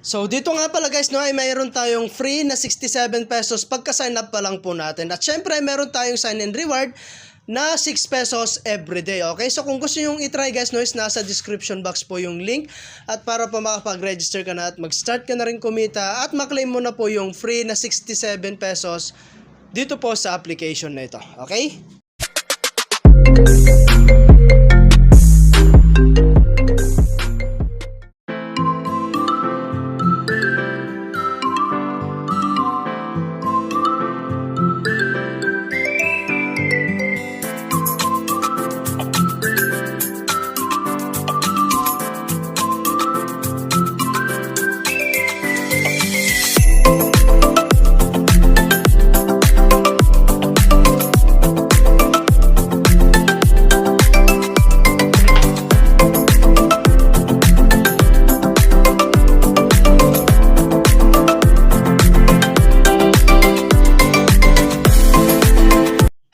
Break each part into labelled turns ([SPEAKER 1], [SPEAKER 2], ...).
[SPEAKER 1] So dito nga pala guys no ay mayroon tayong free na 67 pesos pagka sign up pa lang po natin. At syempre mayroon tayong sign in reward na 6 pesos everyday. Okay, so kung gusto nyo i-try guys no is nasa description box po yung link. At para po makapag-register ka na at mag-start ka na rin kumita at maklaim mo na po yung free na 67 pesos dito po sa application na ito. Okay?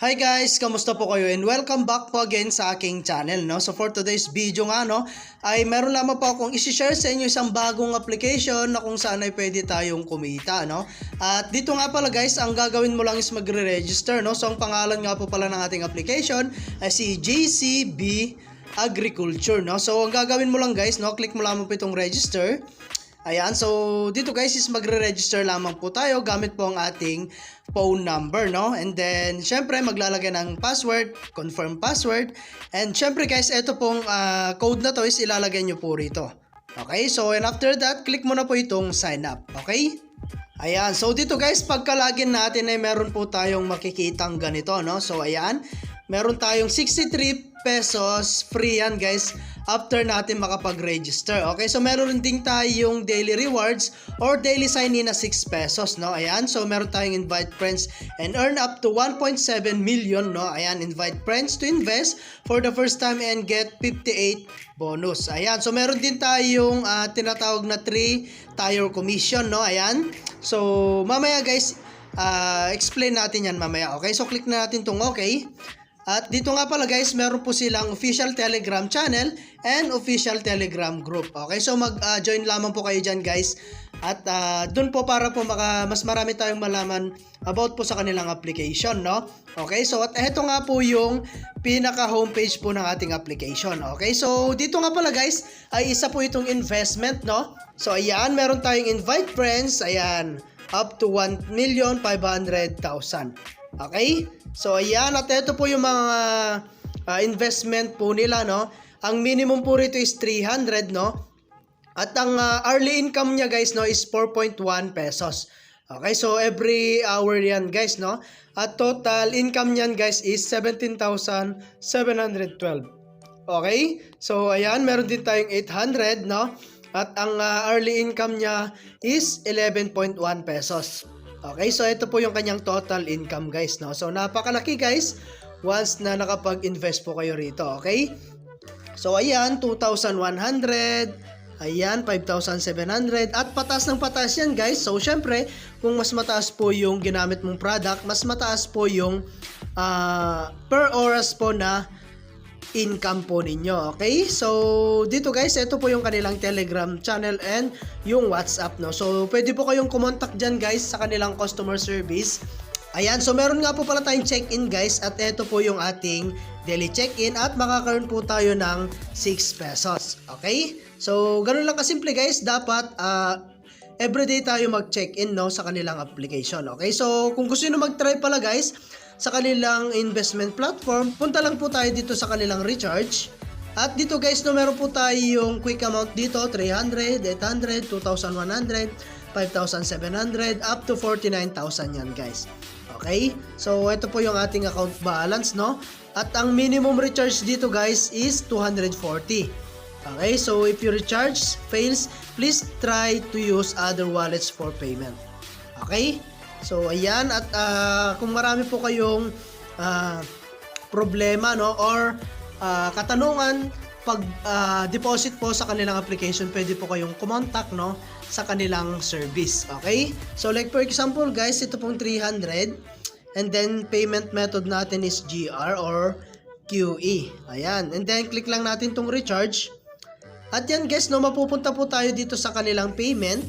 [SPEAKER 1] Hi guys, kamusta po kayo and welcome back po again sa aking channel no. So for today's video nga no, ay meron lamang po akong i-share sa inyo isang bagong application na kung saan ay pwede tayong kumita no. At dito nga pala guys, ang gagawin mo lang is magre-register no. So ang pangalan nga po pala ng ating application ay si JCB Agriculture no. So ang gagawin mo lang guys no, click mo lamang po itong register. Ayan, so dito guys is magre-register lamang po tayo gamit po ang ating phone number, no? And then, syempre, maglalagay ng password, confirm password. And syempre guys, ito pong code na to is ilalagay nyo po rito. Okay, so and after that, click mo na po itong sign up. Okay? Ayan, so dito guys, pagka-login natin ay meron po tayong makikitang ganito, no? So ayan, meron tayong 63 pesos free yan guys after natin makapag-register. Okay, so meron din tayong daily rewards or daily sign-in na 6 pesos, no? Ayan, so meron tayong invite friends and earn up to 1.7 million, no? Ayan, invite friends to invest for the first time and get 58 bonus. Ayan, so meron din tayong tinatawag na 3 tire commission, no? Ayan, so mamaya guys, explain natin yan mamaya. Okay, so click na natin tong okay. At dito nga pala guys, meron po silang official Telegram channel and official Telegram group. Okay, so mag-join lamang po kayo dyan guys. At dun po para po mas marami tayong malaman about po sa kanilang application, no? Okay, so at eto nga po yung pinaka homepage po ng ating application. Okay, so dito nga pala guys, ay isa po itong investment, no? So ayan, meron tayong invite friends, ayan, up to 1,500,000. Okay? So ayan, at ito po yung mga investment po nila, no? Ang minimum po rito is 300, no? At ang hourly income niya guys, no, is 4.1 pesos. Okay, so every hour yan guys, no? At total income niyan guys is 17,712. Okay? So ayan, meron din tayong 800, no? At ang hourly income niya is 11.1 pesos. Okay, so ito po yung kanyang total income guys, no? So napakalaki guys once na nakapag-invest po kayo rito, okay? So ayan, 2,100, ayan, 5,700 at patas ng patas yan guys. So syempre, kung mas mataas po yung ginamit mong product, mas mataas po yung per oras po na income po ninyo. Okay, so dito guys, ito po yung kanilang Telegram channel and yung WhatsApp, no? So pwede po kayong kumontak dyan guys sa kanilang customer service. Ayan, so meron nga po pala tayong check-in guys at ito po yung ating daily check-in at makakaroon po tayo ng 6 pesos. Okay, so ganun lang kasimple guys, dapat everyday tayo mag-check-in, no, sa kanilang application. Okay, so kung gusto nyo mag-try pala guys sa kanilang investment platform, punta lang po tayo dito sa kanilang recharge. At dito guys, no, meron po tayong quick amount dito, 300, 800, 2,100, 5,700, up to 49,000 yan guys. Okay, so ito po yung ating account balance, no? At ang minimum recharge dito guys is 240. Okay, so if your recharge fails, please try to use other wallets for payment. Okay, so ayan, at kung marami po kayong problema, no, or katanungan pag deposit po sa kanilang application, pwede po kayong kumontak, no, sa kanilang service. Okay, so like for example guys, ito pong 300 and then payment method natin is GR or QE. Ayan, and then click lang natin tong recharge. At yan guys, no, mapupunta po tayo dito sa kanilang payment.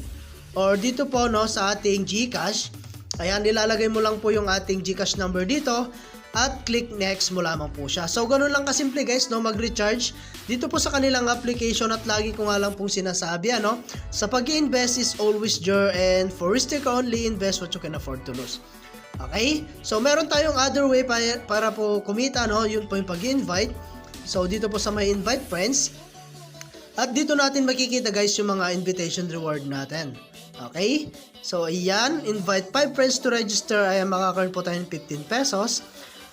[SPEAKER 1] or dito po no sa ating GCash. Ayan, nilalagay mo lang po yung ating GCash number dito at click next mo lamang po siya. So, ganun lang kasimple guys, no, mag-recharge dito po sa kanilang application at lagi ko nga lang pong sinasabi, ano, sa pag-i-invest is always sure and for risk take only invest what you can afford to lose. Okay? So, meron tayong other way para po kumita, no, yun po yung pag-i-invite. So, dito po sa may invite friends. At dito natin makikita guys yung mga invitation reward natin. Okay? So, ayan. Invite 5 friends to register. Ayan, makaka-earn po tayo ng 15 pesos.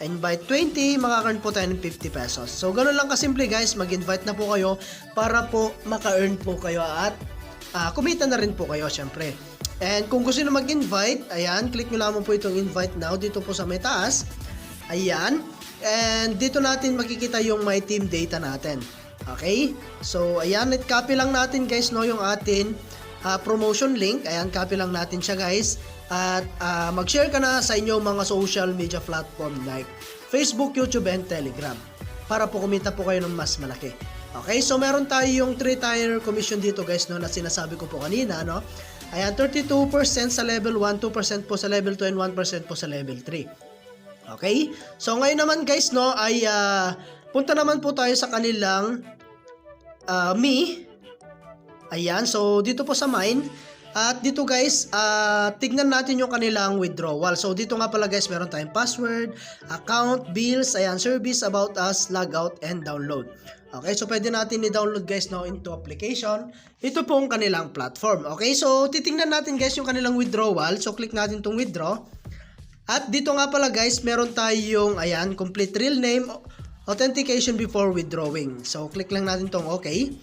[SPEAKER 1] Invite 20, makaka-earn po tayo ng 50 pesos. So, ganun lang kasimple guys. Mag-invite na po kayo para po maka-earn po kayo at kumita na rin po kayo syempre. And kung gusto nyo mag-invite, ayan, click nyo lamang po itong invite now dito po sa may taas. Ayan. And dito natin makikita yung my team data natin. Okay? So, ayan, copy lang natin guys, no, yung atin promotion link. Ayan, copy lang natin siya guys. At mag-share ka na sa inyong mga social media platform like Facebook, YouTube, and Telegram para po kumita po kayo ng mas malaki. Okay, so meron tayo yung 3-tier commission dito guys, no, na sinasabi ko po kanina, no. Ayan, 32% sa level 1, 2% po sa level 2, and 1% po sa level 3. Okay, so ngayon naman guys, no, ay punta naman po tayo sa kanilang Me. Ayan, so dito po sa mine. At dito guys, tignan natin yung kanilang withdrawal. So dito nga pala guys, meron tayong password, account, bills, ayan, service, about us, logout, and download. Okay, so pwede natin i-download guys now into application. Ito po ang kanilang platform. Okay, so titingnan natin guys yung kanilang withdrawal. So click natin itong withdraw. At dito nga pala guys, meron tayong, ayan, complete real name, authentication before withdrawing. So click lang natin itong okay.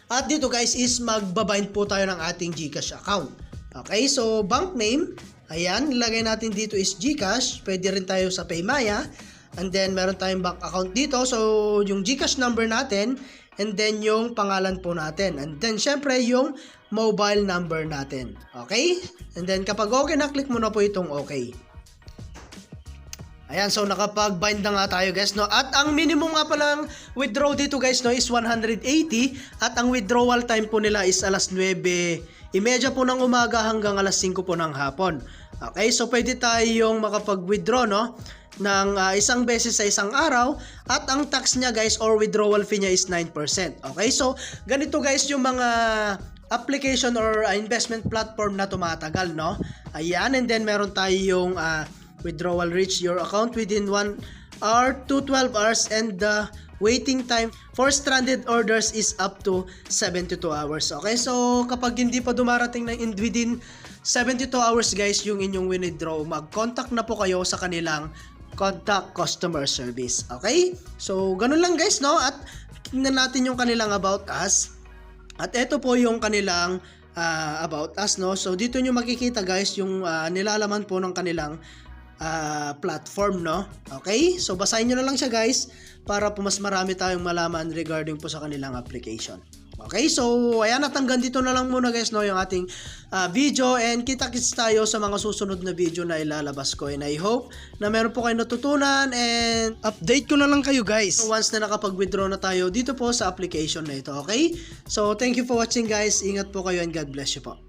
[SPEAKER 1] At dito guys is magbabind po tayo ng ating GCash account. Okay, so bank name, ayan, nilagay natin dito is GCash. Pwede rin tayo sa Paymaya. And then meron tayong bank account dito. So yung GCash number natin, and then yung pangalan po natin. And then syempre yung mobile number natin. Okay? And then kapag okay na, click mo na po itong okay. Ayan, so nakapag-bind na nga tayo guys, no? At ang minimum nga palang withdraw dito guys, no, is 180. At ang withdrawal time po nila is alas 9:30 po ng umaga hanggang alas 5 po ng hapon. Okay, so pwede tayong makapag-withdraw, no, ng isang beses sa isang araw. At ang tax niya guys or withdrawal fee niya is 9%. Okay, so ganito guys yung mga application or investment platform na tumatagal, no? Ayan, and then meron tayong withdrawal reach your account within 1 hour to 12 hours and the waiting time for stranded orders is up to 72 hours. Okay, so kapag hindi pa dumarating na within 72 hours guys yung inyong withdraw, mag-contact na po kayo sa kanilang contact customer service. Okay, so ganun lang guys, no? At tingnan natin yung kanilang about us. At ito po yung kanilang about us, no? So dito nyo makikita guys yung nilalaman po ng kanilang platform, no? Okay? So basahin nyo na lang siya guys para po mas marami tayong malaman regarding po sa kanilang application. Okay? So ayan, at hanggang dito na lang muna guys, no, yung ating video, and kita-kits tayo sa mga susunod na video na ilalabas ko, and I hope na meron po kayo natutunan, and update ko na lang kayo guys once na nakapag-withdraw na tayo dito po sa application na ito. Okay? So thank you for watching guys. Ingat po kayo and God bless you po.